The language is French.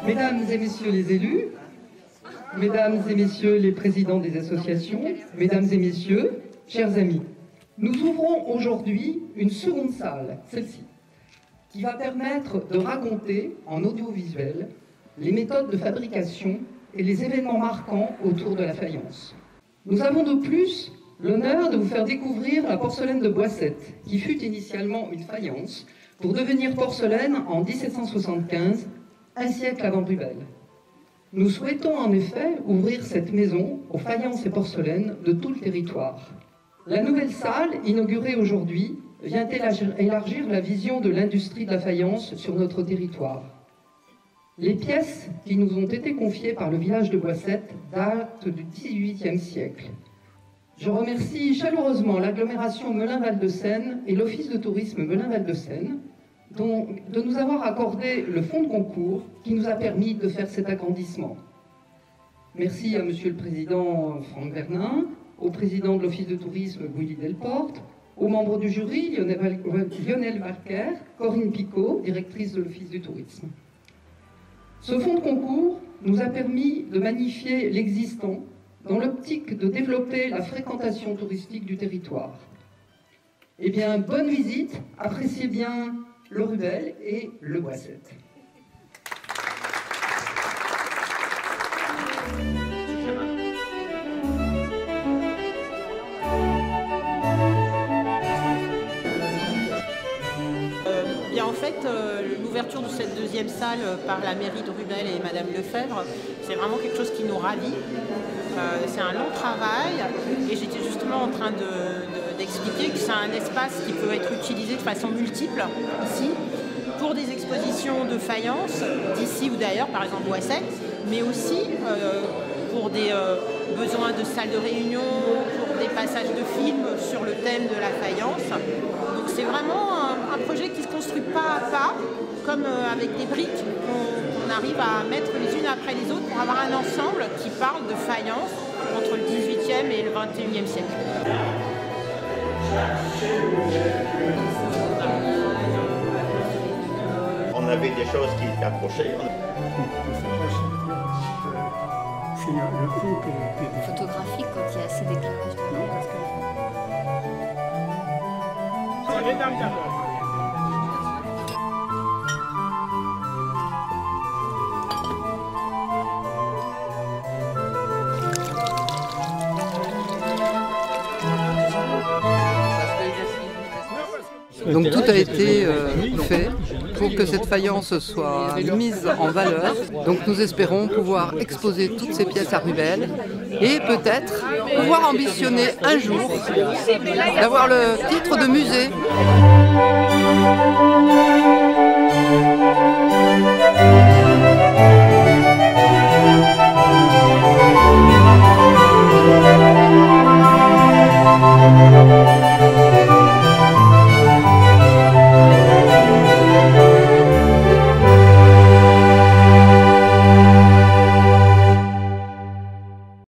Mesdames et messieurs les élus, mesdames et messieurs les présidents des associations, mesdames et messieurs, chers amis, nous ouvrons aujourd'hui une seconde salle, celle-ci, qui va permettre de raconter en audiovisuel les méthodes de fabrication et les événements marquants autour de la faïence. Nous avons de plus l'honneur de vous faire découvrir la porcelaine de Boissette, qui fut initialement une faïence, pour devenir porcelaine en 1775, un siècle avant Rubel. Nous souhaitons en effet ouvrir cette maison aux faïences et porcelaines de tout le territoire. La nouvelle salle, inaugurée aujourd'hui, vient élargir la vision de l'industrie de la faïence sur notre territoire. Les pièces qui nous ont été confiées par le village de Boissette datent du XVIIIe siècle. Je remercie chaleureusement l'agglomération Melun-Val de Seine et l'Office de tourisme Melun-Val de Seine de nous avoir accordé le fonds de concours qui nous a permis de faire cet agrandissement. Merci à Monsieur le Président Franck Vernin, au Président de l'Office de tourisme Willy Delporte, aux membres du jury Lionel Walker, Corinne Picot, directrice de l'Office du tourisme. Ce fonds de concours nous a permis de magnifier l'existant dans l'optique de développer la fréquentation touristique du territoire. Eh bien, bonne visite, appréciez bien le Rubel et le Boissette. En fait, l'ouverture de cette deuxième salle par la mairie de Rubel et Madame Lefebvre, c'est vraiment quelque chose qui nous ravit. C'est un long travail et j'étais justement en train d'expliquer que c'est un espace qui peut être utilisé de façon multiple ici pour des expositions de faïence d'ici ou d'ailleurs, par exemple Boissette, mais aussi pour des besoins de salles de réunion, pour des passages de films sur le thème de la faïence. Donc c'est vraiment un projet qui se construit pas à pas, comme avec des briques qu'on arrive à mettre les unes après les autres pour avoir un ensemble qui parle de faïence entre le 18e et le 21e siècle. On avait des choses qui étaient accrochées. Photographique quand il y a assez d'éclairage dedans. Donc tout a été fait pour que cette faïence soit mise en valeur. Donc nous espérons pouvoir exposer toutes ces pièces à Rubel et peut-être pouvoir ambitionner un jour d'avoir le titre de musée.